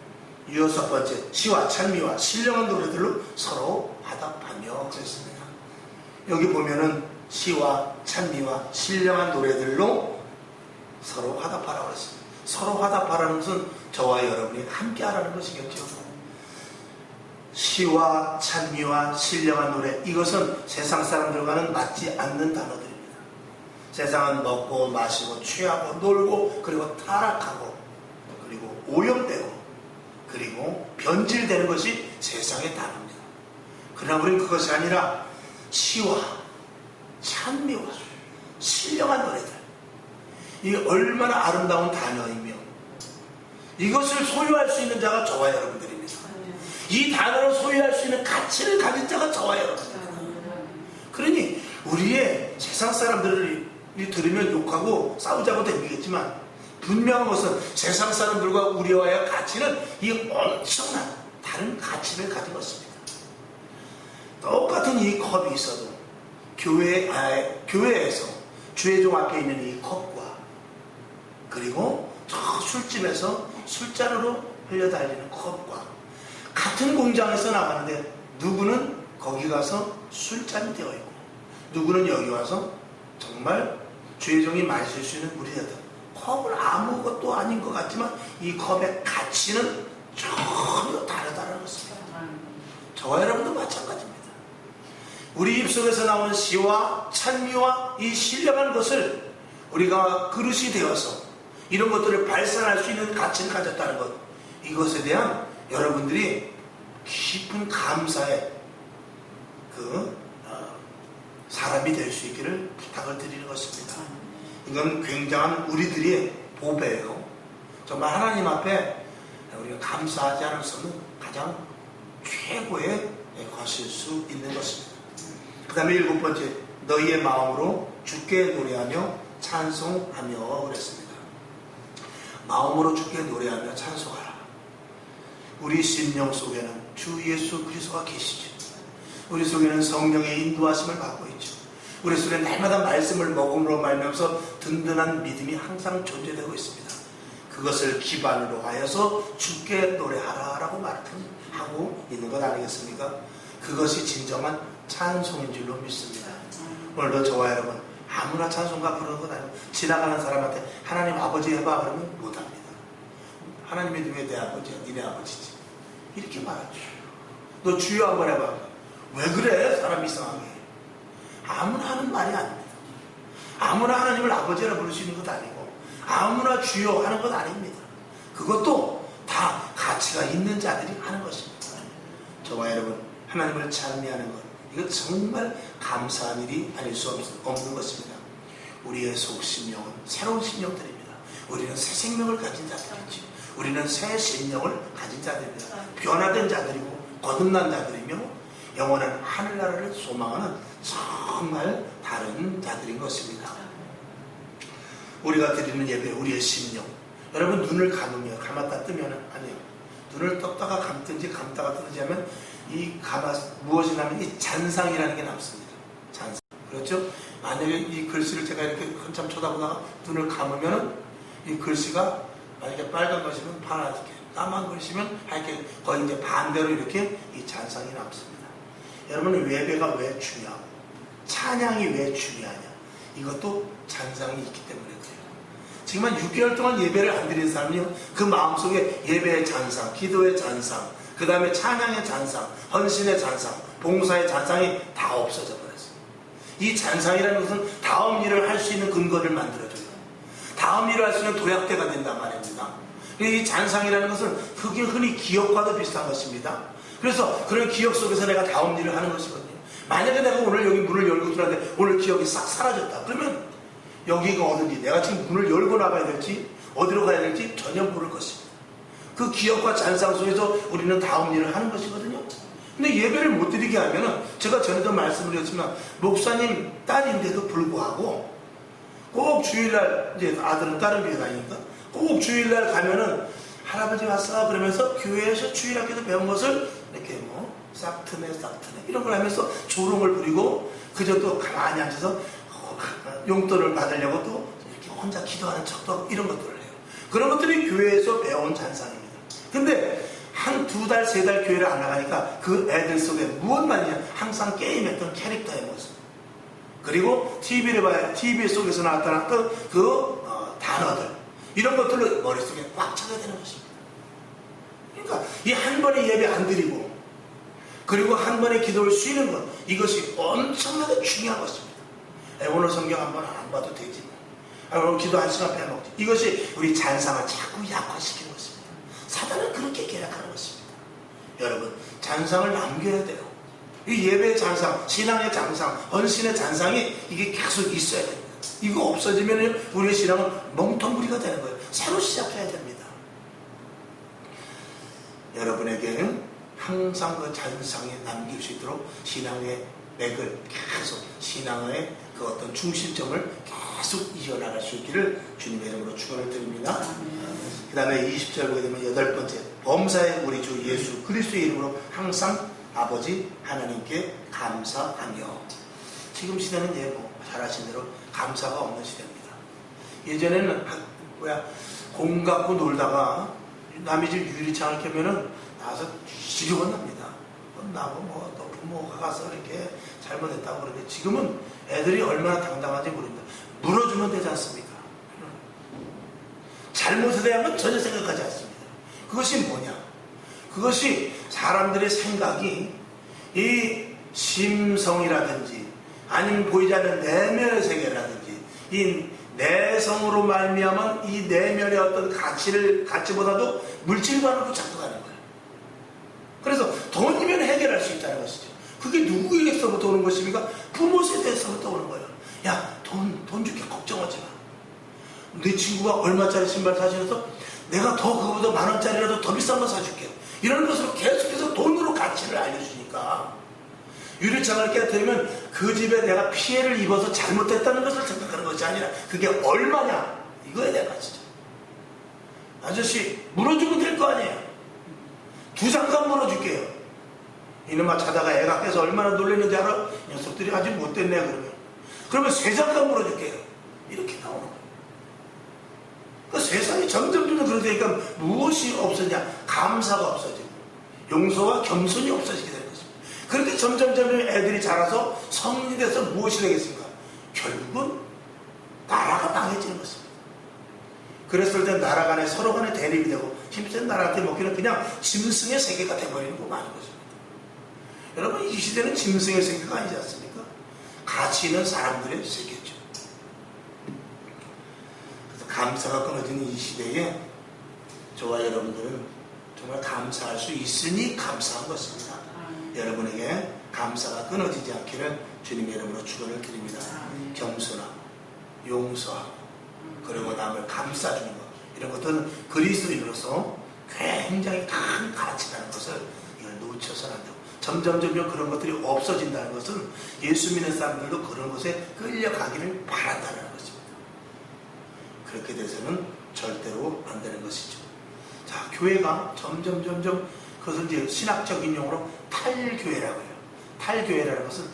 6번째, 시와 찬미와 신령한 노래들로 서로 화답하며 그랬습니다. 여기 보면은 시와 찬미와 신령한 노래들로 서로 화답하라고 그랬습니다. 서로 화답하라는 것은 저와 여러분이 함께 하라는 것이겠죠. 시와 찬미와 신령한 노래, 이것은 세상 사람들과는 맞지 않는 단어들입니다. 세상은 먹고 마시고 취하고 놀고 그리고 타락하고 그리고 오염되고 그리고 변질되는 것이 세상의 단어입니다. 그러나 우리는 그것이 아니라 시와 찬미와 신령한 노래들, 이게 얼마나 아름다운 단어이며 이것을 소유할 수 있는 자가 저와 여러분들입니다. 이 단어를 소유할 수 있는 가치를 가진 자가 저와 여러분들입니다. 그러니 우리의 세상 사람들이 들으면 욕하고 싸우자고 되겠지만 분명한 것은 세상 사람들과 우리와의 가치는 이 엄청난 다른 가치를 가진 것입니다. 똑같은 이 컵이 있어도 교회에서 주회종 앞에 있는 이 컵과 그리고 저 술집에서 술잔으로 흘려달리는 컵과 같은 공장에서 나가는데 누구는 거기 가서 술잔이 되어 있고 누구는 여기 와서 정말 주회종이 마실 수 있는 물이 되다. 컵은 아무것도 아닌 것 같지만 이 컵의 가치는 전혀 다르다는 것입니다. 저와 여러분도 마찬가지입니다. 우리 입속에서 나오는 시와 찬미와 이 신령한 것을 우리가 그릇이 되어서 이런 것들을 발산할 수 있는 가치를 가졌다는 것, 이것에 대한 여러분들이 깊은 감사의 사람이 될 수 있기를 부탁을 드리는 것입니다. 이건 굉장한 우리들의 보배예요. 정말 하나님 앞에 우리가 감사하지 않을 수 없는 가장 최고의 것일 수 있는 것입니다. 그 다음에 7번째, 너희의 마음으로 주께 노래하며 찬송하며 그랬습니다. 마음으로 주께 노래하며 찬송하라. 우리 심령 속에는 주 예수 그리스도가 계시죠. 우리 속에는 성령의 인도하심을 받고 있죠. 우리 속에 날마다 말씀을 먹음으로 말미암아서 든든한 믿음이 항상 존재되고 있습니다. 그것을 기반으로 하여서 주께 노래하라라고 말하고 있는 것 아니겠습니까? 그것이 진정한 찬송인 줄로 믿습니다. 오늘도 저와 여러분 아무나 찬송가 부르는 건 아니고 지나가는 사람한테 하나님 아버지 해봐 그러면 못합니다. 하나님이 왜 내 아버지야? 니네 아버지지. 이렇게 말하죠. 너 주여 한번 해봐. 왜 그래? 사람 이상하게. 아무나 하는 말이 아닙니다. 아무나 하나님을 아버지라 부를 수 있는 것도 아니고 아무나 주여 하는 것 아닙니다. 그것도 다 가치가 있는 자들이 하는 것입니다. 저와 여러분 하나님을 찬미하는 것, 이거 정말 감사한 일이 아닐 수 없는 것입니다. 우리의 속심령은 새로운 심령들입니다. 우리는 새 생명을 가진 자들이죠. 우리는 새 심령을 가진 자들입니다. 변화된 자들이고 거듭난 자들이며 영원한 하늘나라를 소망하는 정말 다른 자들인 것입니다. 우리가 드리는 예배, 우리의 심령. 여러분 눈을 감으며 감았다 뜨면 아니에요. 눈을 떴다가 감든지 감다가 뜨든지 하면 무엇이 나면 이 잔상이라는 게 남습니다. 잔상. 그렇죠? 만약에 이 글씨를 제가 이렇게 한참 쳐다보다가 눈을 감으면 이 글씨가 만약에 빨간 것이면 파랗게, 까만 글씨면 하얗게, 거의 이제 반대로 이렇게 이 잔상이 남습니다. 여러분 예배가 왜 중요하고 찬양이 왜 중요하냐? 이것도 잔상이 있기 때문에 그래요. 지금 한 6개월 동안 예배를 안 드린 사람이요, 그 마음속에 예배의 잔상, 기도의 잔상, 그 다음에 찬양의 잔상, 헌신의 잔상, 봉사의 잔상이 다 없어져 버렸어요. 이 잔상이라는 것은 다음 일을 할 수 있는 근거를 만들어줘요. 다음 일을 할 수 있는 도약대가 된단 말입니다. 이 잔상이라는 것은 흔히 기억과도 비슷한 것입니다. 그래서 그런 기억 속에서 내가 다음 일을 하는 것이거든요. 만약에 내가 오늘 여기 문을 열고 들어왔는데 오늘 기억이 싹 사라졌다. 그러면 여기가 어딘지, 내가 지금 문을 열고 나가야 될지 어디로 가야 될지 전혀 모를 것입니다. 그 기억과 잔상 속에서 우리는 다음 일을 하는 것이거든요. 근데 예배를 못 드리게 하면은, 제가 전에도 말씀을 드렸지만 목사님 딸인데도 불구하고 꼭 주일날, 이제 아들은 다른 교회 다니니까 꼭 주일날 가면은 할아버지 왔어 그러면서 교회에서 주일학교에서 배운 것을 이렇게 싹트네 이런 걸 하면서 조롱을 부리고, 그저 또 가만히 앉아서 용돈을 받으려고 또 이렇게 혼자 기도하는 척도 하고 이런 것들을 해요. 그런 것들이 교회에서 배운 잔상입니다. 근데 한 2달, 3달 교회를 안 나가니까 그 애들 속에 무엇만이냐, 항상 게임했던 캐릭터의 모습, 그리고 TV 속에서 나타났던 단어들, 이런 것들로 머릿속에 꽉 차게 되는 것입니다. 그러니까 이 한 번의 예배 안 드리고 그리고 한 번의 기도를 쉬는 것, 이것이 엄청나게 중요한 것입니다. 오늘 성경 한번 안 봐도 되지, 오늘 기도 1시간 빼먹지. 이것이 우리 잔상을 자꾸 약화시키는 것입니다. 사단은 그렇게 계략하는 것입니다. 여러분, 잔상을 남겨야 돼요. 이 예배의 잔상, 신앙의 잔상, 헌신의 잔상이 이게 계속 있어야 됩니다. 이거 없어지면 우리의 신앙은 멍텅구리가 되는 거예요. 새로 시작해야 됩니다. 여러분에게는 항상 그 잔상에 남길 수 있도록 신앙의 맥을 계속, 신앙의 그 어떤 중심점을 계속 이어나갈 수 있기를 주님의 이름으로 축원을 드립니다. 그 다음에 20절 보게 되면 8번째, 범사의 우리 주 예수 그리스도의 이름으로 항상 아버지 하나님께 감사하며. 지금 시대는 잘 아시는 대로 감사가 없는 시대입니다. 예전에는 공 갖고 놀다가 남의 집 유리창을 켜면은 나와서 뒤지게 혼납니다. 혼나고 또 부모가 가서 이렇게 잘못했다고 그러는데, 지금은 애들이 얼마나 당당한지 모릅니다. 물어주면 되지 않습니까? 잘못에 대한 전혀 생각하지 않습니다. 그것이 뭐냐? 그것이 사람들의 생각이 이 심성이라든지 아니면 보이지 않는 내면의 세계라든지 이 내성으로 말미암은 이 내면의 어떤 가치보다도 물질관으로 작동하는 거예요. 그래서 돈이면 해결할 수 있다는 것이죠. 그게 누구에게서부터 오는 것입니까? 부모 세대에서부터 오는 거예요. 야, 돈 줄게, 걱정하지 마. 내 친구가 얼마짜리 신발 사주면서 내가 그거보다 10,000원짜리라도 더 비싼 거 사줄게. 이런 것으로 계속해서 돈으로 가치를 알려주니까 유리창을 깨뜨리면 그 집에 내가 피해를 입어서 잘못했다는 것을 생각하는 것이 아니라 그게 얼마냐, 이거에 대한 가치죠. 아저씨 물어주면 될 거 아니에요. 2장간 물어줄게요. 이놈아 자다가 애가 깨서 얼마나 놀랐는지 알아? 녀석들이 아직 못됐네. 그러면 3장간 물어줄게요. 이렇게 나오는 거예요. 그 세상이 점점 그러니까 무엇이 없어지냐? 감사가 없어지고 용서와 겸손이 없어지게 되는 것입니다. 그렇게 점점 애들이 자라서 성인이 돼서 무엇이 되겠습니까? 결국은 나라가 망해지는 것입니다. 그랬을 때 나라 간에 서로 간에 대립이 되고 힘센 나라한테 먹기는 그냥 짐승의 세계가 되어버리는 거 많은 것입니다. 여러분, 이 시대는 짐승의 세계가 아니지 않습니까? 가치 있는 사람들의 세계죠. 그래서 감사가 끊어지는 이 시대에 저와 여러분들은 정말 감사할 수 있으니 감사한 것입니다. 여러분에게 감사가 끊어지지 않기를 주님의 이름으로 축원을 드립니다. 겸손하고 용서하고 그리고 남을 감싸주는 것, 이런 것들은 그리스도인으로서 굉장히 큰 가치라는 것을 이걸 놓쳐서는 안 되고, 점점 그런 것들이 없어진다는 것은 예수 믿는 사람들도 그런 것에 끌려가기를 바란다는 것입니다. 그렇게 돼서는 절대로 안 되는 것이죠. 자, 교회가 점점 그것을 이제 신학적인 용어로 탈교회라고 해요. 탈교회라는 것은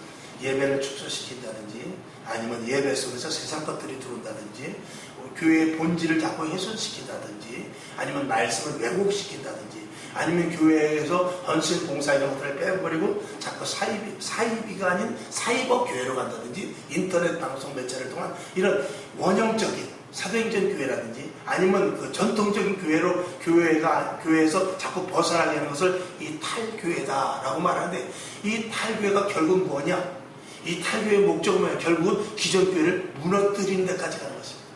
예배를 축소시킨다든지 아니면 예배 속에서 세상 것들이 들어온다든지 교회의 본질을 자꾸 훼손시킨다든지 아니면 말씀을 왜곡시킨다든지 아니면 교회에서 헌신 봉사 이런 것들을 빼버리고 자꾸 사이비가 아닌 사이버 교회로 간다든지 인터넷 방송 매체를 통한 이런 원형적인 사도행전 교회라든지 아니면 그 전통적인 교회에서 자꾸 벗어나게 하는 것을 이 탈교회다라고 말하는데, 이 탈교회가 결국 뭐냐? 이 탈교회의 목적은 뭐냐? 결국은 기존 교회를 무너뜨리는 데까지 가는 것입니다.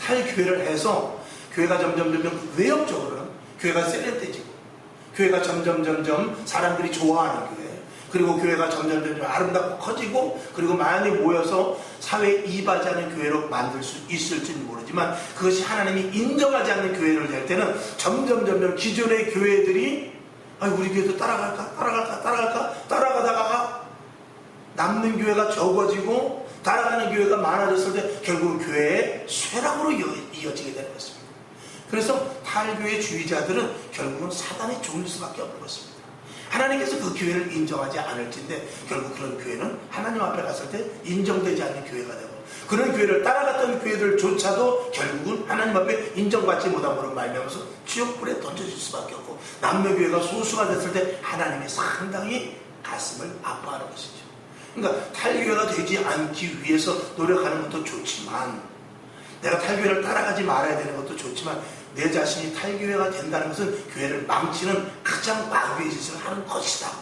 탈교회를 해서 교회가 점점 외형적으로는 교회가 세련돼지고, 교회가 점점 사람들이 좋아하는 교회, 그리고 교회가 점점 아름답고 커지고, 그리고 많이 모여서 사회에 이바지하는 교회로 만들 수 있을지는 모르지만, 그것이 하나님이 인정하지 않는 교회를 될 때는 점점 기존의 교회들이 우리 교회도 따라가다가 남는 교회가 적어지고 따라가는 교회가 많아졌을 때 결국은 교회의 쇠락으로 이어지게 되는 것입니다. 그래서 탈교회 주의자들은 결국은 사단의 종일 수밖에 없는 것입니다. 하나님께서 그 교회를 인정하지 않을진데 결국 그런 교회는 하나님 앞에 갔을 때 인정되지 않는 교회가 되고, 그런 교회를 따라갔던 교회들조차도 결국은 하나님 앞에 인정받지 못함으로 말미암아서 지옥불에 던져질 수밖에 없고, 남녀교회가 소수가 됐을 때 하나님이 상당히 가슴을 아파하는 것이죠. 그러니까 탈교회가 되지 않기 위해서 노력하는 것도 좋지만, 내가 탈교회를 따라가지 말아야 되는 것도 좋지만, 내 자신이 탈교회가 된다는 것은 교회를 망치는 가장 마귀의 짓을 하는 것이다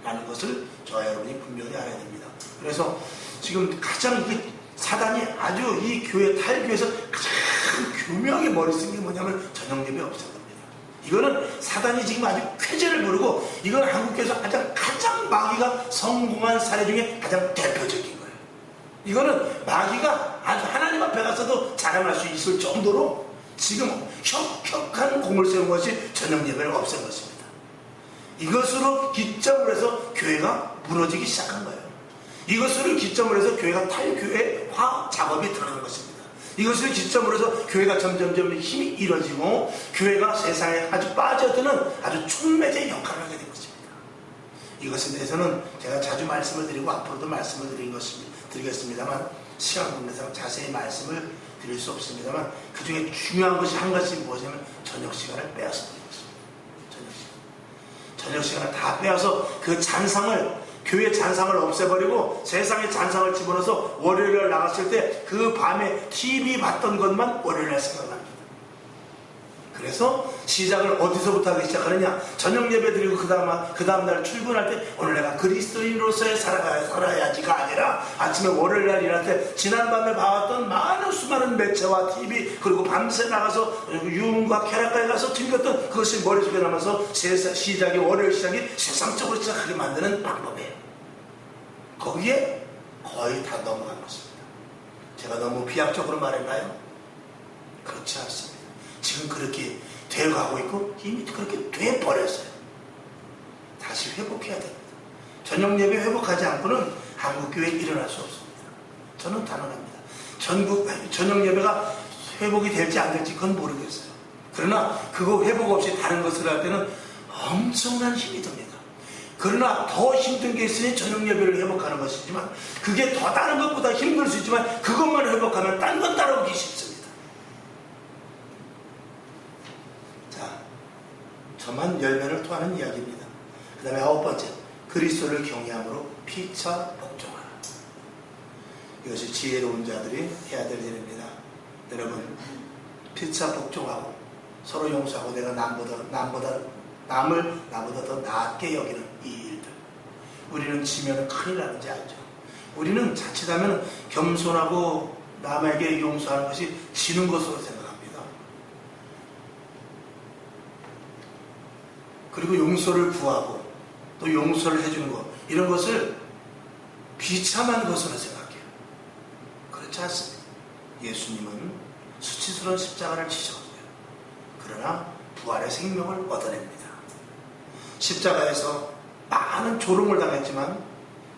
라는 것을 저와 여러분이 분명히 알아야 됩니다. 그래서 지금 가장 사단이 아주 이 교회 탈교회에서 가장 교묘하게 머리 쓴 게 뭐냐면 저녁예배 없애는 겁니다. 이거는 사단이 지금 아주 쾌재를 부르고, 이건 한국교회에서 가장 마귀가 성공한 사례 중에 가장 대표적인 거예요. 이거는 마귀가 아주 하나님 앞에 가서도 자랑할 수 있을 정도로 지금 혁혁한 공을 세운 것이 저녁 예배를 없앤 것입니다. 이것으로 기점을 해서 교회가 무너지기 시작한 거예요. 이것을 기점으로 해서 교회가 탈교회화 작업이 들어간 것입니다. 이것을 기점으로 해서 교회가 점점 힘이 잃어지고 교회가 세상에 아주 빠져드는 아주 촉매제 역할을 하게 된 것입니다. 이것에 대해서는 제가 자주 말씀을 드리고 앞으로도 말씀을 드리겠습니다만, 시간 관계상 자세히 말씀을 드릴 수 없습니다만, 그 중에 중요한 것이 한 가지 무엇이냐면 저녁 시간을 빼앗아 버린 것입니다. 저녁 시간을 다 빼앗아서 그 잔상을, 교회 잔상을 없애버리고 세상의 잔상을 집어넣어서 월요일날 나갔을 때 그 밤에 TV 봤던 것만 월요일날 생각납니다. 그래서 시작을 어디서부터 하기 시작하느냐? 저녁 예배 드리고 그 다음날 출근할 때 오늘 내가 그리스도인으로서의 살아야지가 아니라, 아침에 월요일날 일할 때 지난밤에 봐왔던 많은 수많은 매체와 TV, 그리고 밤새 나가서 유흥과 쾌락가에 가서 즐겼던 그것이 머릿속에 남아서 월요일 시작이 세상적으로 시작하게 만드는 방법이에요. 거기에 거의 다 넘어간 것입니다. 제가 너무 비약적으로 말했나요? 그렇지 않습니다. 지금 그렇게 되어가고 있고 이미 그렇게 돼버렸어요. 다시 회복해야 됩니다. 저녁 예배 회복하지 않고는 한국교회에 일어날 수 없습니다. 저는 단언합니다. 저녁 예배가 회복이 될지 안 될지 그건 모르겠어요. 그러나 그거 회복 없이 다른 것을 할 때는 엄청난 힘이 듭니다. 그러나 더 힘든 게 있으니 저녁 예배를 회복하는 것이지만, 그게 더 다른 것보다 힘들 수 있지만 그것만 회복하면 딴 건 따라오기 쉽습니다. 저만 열매를 토하는 이야기입니다. 그 다음에 9번째, 그리스도를 경외함으로 피차 복종하라. 이것이 지혜로운 자들이 해야 될 일입니다. 여러분, 피차 복종하고 서로 용서하고 내가 남을 나보다 더 낫게 여기는 이 일들, 우리는 지면 큰일 나는지 알죠. 우리는 자칫하면 겸손하고 남에게 용서하는 것이 지는 것으로 생각합니다. 그리고 용서를 구하고 또 용서를 해주는 것, 이런 것을 비참한 것으로 생각해요. 그렇지 않습니다. 예수님은 수치스러운 십자가를 지셨어요. 그러나 부활의 생명을 얻어냅니다. 십자가에서 많은 조롱을 당했지만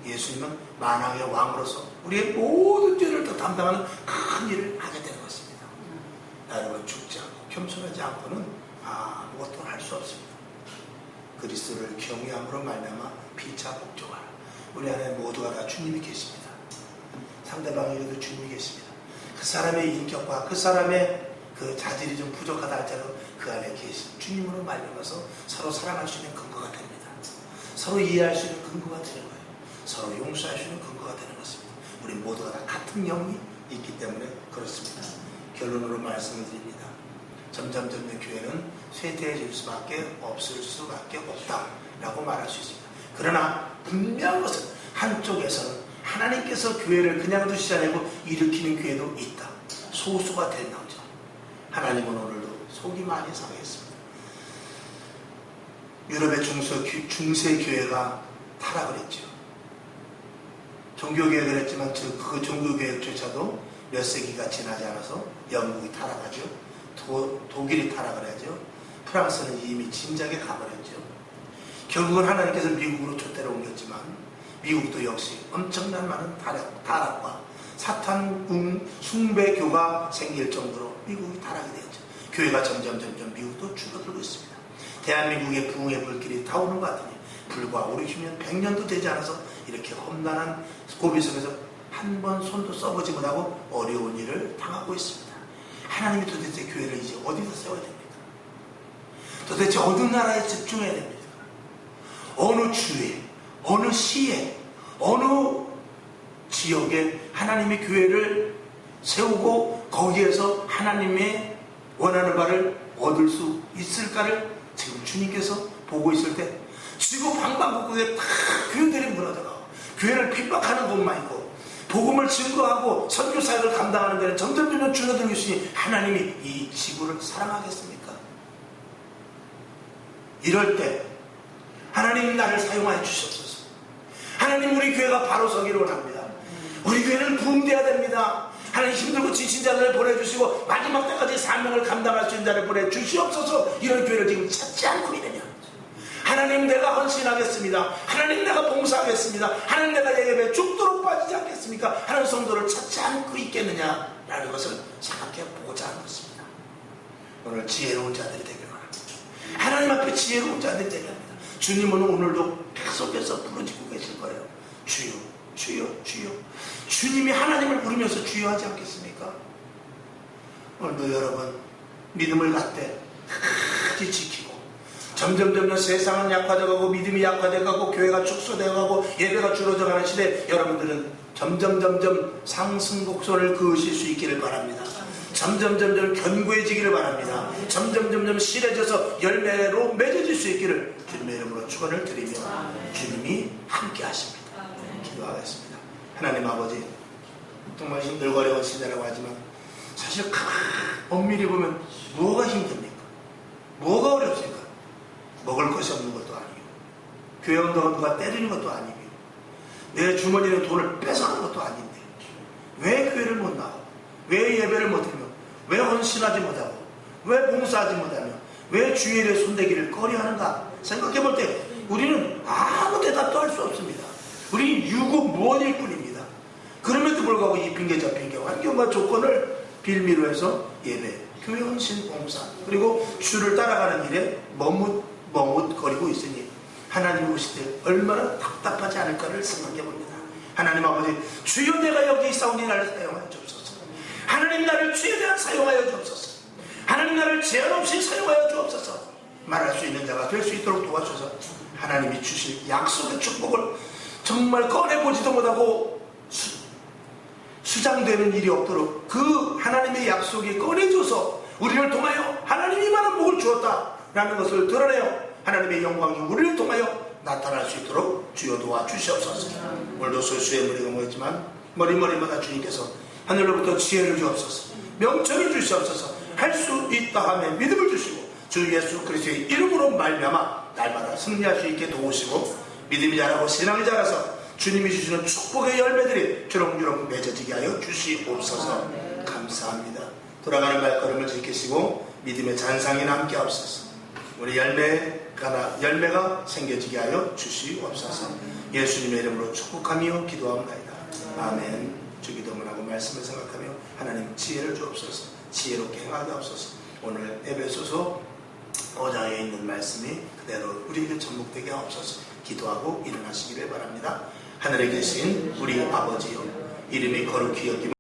예수님은 만왕의 왕으로서 우리의 모든 죄를 다 담당하는 큰 일을 하게 되는 것입니다. 여러분, 죽지 않고 겸손하지 않고는 아무것도 할 수 없습니다. 그리스도를 경외함으로 말미암아 피차 복종하라. 우리 안에 모두가 다 주님이 계십니다. 상대방에게도 주님이 계십니다. 그 사람의 인격과 그 사람의 그 자질이 좀 부족하다 할지라도 그 안에 계신 주님으로 말미암아서 서로 사랑할 수 있는 근거가 됩니다. 서로 이해할 수 있는 근거가 되는 거예요. 서로 용서할 수 있는 근거가 되는 것입니다. 우리 모두가 다 같은 영이 있기 때문에 그렇습니다. 결론으로 말씀을 드립니다. 점점 교회는 쇠퇴해질 수밖에 없다라고 말할 수 있습니다. 그러나 분명한 것은 한쪽에서는 하나님께서 교회를 그냥 두시지 않고 일으키는 교회도 있다. 소수가 된다죠. 하나님은 오늘도 속이 많이 상했습니다. 유럽의 중세 교회가 타락을 했죠. 종교개혁을 했지만 그 종교개혁조차도 몇 세기가 지나지 않아서 영국이 타락하죠. 독일이 타락을 하죠. 프랑스는 이미 진작에 가버렸죠. 결국은 하나님께서 미국으로 촛대를 옮겼지만 미국도 역시 엄청난 많은 타락과 사탄 숭배교가 생길 정도로 미국이 타락이 되었죠. 교회가 점점 미국도 줄어들고 있습니다. 대한민국의 부흥의 불길이 타오르는 것 같으니 불과 50년, 100년도 되지 않아서 이렇게 험난한 고비 속에서 한 번 손도 써보지 못하고 어려운 일을 당하고 있습니다. 하나님이 도대체 교회를 이제 어디서 세워야 됩니까? 도대체 어느 나라에 집중해야 됩니까? 어느 주에, 어느 시에, 어느 지역에 하나님의 교회를 세우고 거기에서 하나님의 원하는 바를 얻을 수 있을까를 지금 주님께서 보고 있을 때 지구 방방곡곡에 다 교회들이 무너져가고 교회를 핍박하는 곳만 있고 복음을 증거하고 선교 사역을 감당하는 데는 점점 줄어들고 있으니 하나님이 이 지구를 사랑하겠습니까? 이럴 때 하나님 나를 사용하여 주시옵소서. 하나님, 우리 교회가 바로 서기를 원합니다. 우리 교회는 부흥되어야 됩니다. 하나님, 힘들고 지친 자들을 보내주시고 마지막 때까지 사명을 감당할 수 있는 자를 보내주시옵소서. 이런 교회를 지금 찾지 않고 있느냐? 하나님, 내가 헌신하겠습니다. 하나님, 내가 봉사하겠습니다. 하나님, 내가 예배에 죽도록 빠지지 않겠습니까? 하는 성도를 찾지 않고 있겠느냐라는 것을 생각해 보고자 하는 것입니다. 오늘 지혜로운 자들이 되길 바랍니다. 하나님 앞에 지혜로운 자들이 되길 합니다. 주님은 오늘도 계속해서 부르짖고 계실 거예요. 주여, 주여, 주여. 주님이 하나님을 부르면서 주여 하지 않겠습니까? 오늘도 여러분 믿음을 갖되 끝까지 지키고 점점 세상은 약화되어가고 믿음이 약화되어가고 교회가 축소되어가고 예배가 줄어져가는 시대에 여러분들은 점점 상승 곡선을 그으실 수 있기를 바랍니다. 점점 견고해지기를 바랍니다. 점점 실해져서 열매로 맺어질 수 있기를 주님의 이름으로 축원을 드리며 주님이 함께 하십니다. 기도하겠습니다. 하나님 아버지, 정말 힘들고 어려운 시대라고 하지만 사실 엄밀히 보면 뭐가 힘듭니까? 뭐가 어렵습니까? 먹을 것이 없는 것도 아니고 교회 운동은 누가 때리는 것도 아니고 내 주머니에 돈을 뺏어가는 것도 아닌데 왜 교회를 못 나가고 왜 예배를 못하며 왜 헌신하지 못하고 왜 봉사하지 못하며 왜 주일에 손대기를 꺼려하는가 생각해볼 때 우리는 아무 대답도 할 수 없습니다. 우리는 유구무원일 뿐입니다. 그럼에도 불구하고 이 핑계 저 핑계 환경과 조건을 빌미로 해서 예배, 교회 헌신, 봉사 그리고 주를 따라가는 일에 머뭇거리고 있으니 하나님 오실 때 얼마나 답답하지 않을까를 생각해 봅니다. 하나님 아버지, 주여 내가 여기 있사오니 나를 사용하여 주옵소서. 하나님, 나를 주에 대한 사용하여 주옵소서. 하나님, 나를 제한 없이 사용하여 주옵소서. 말할 수 있는 자가 될 수 있도록 도와주셔서 하나님이 주실 약속의 축복을 정말 꺼내보지도 못하고 수장되는 일이 없도록 그 하나님의 약속이 꺼내줘서 우리를 통하여 하나님이 많은 복을 주었다라는 것을 드러내어 하나님의 영광이 우리를 통하여 나타날 수 있도록 주여 도와주시옵소서. 오늘도 소수의 무리가 모였지만 머리마다 주님께서 하늘로부터 지혜를 주옵소서, 명철을 주시옵소서, 할 수 있다 하며 믿음을 주시고 주 예수 그리스도의 이름으로 말미암아 날마다 승리할 수 있게 도우시고 믿음이 자라고 신앙이 자라서 주님이 주시는 축복의 열매들이 주렁주렁 맺어지게 하여 주시옵소서. 감사합니다. 돌아가는 발걸음을 지키시고 믿음의 잔상이 남게 하옵소서. 우리 열매가 생겨지게 하여 주시옵소서. 예수님의 이름으로 축복하며 기도합니다. 아멘. 주기도문 하고 말씀을 생각하며 하나님 지혜를 주옵소서. 지혜롭게 행하게 하옵소서. 오늘 에베소서 5장에 있는 말씀이 그대로 우리에게 전복되게 하옵소서. 기도하고 일어나시기를 바랍니다. 하늘에 계신 우리 아버지여, 이름이 거룩히 여김을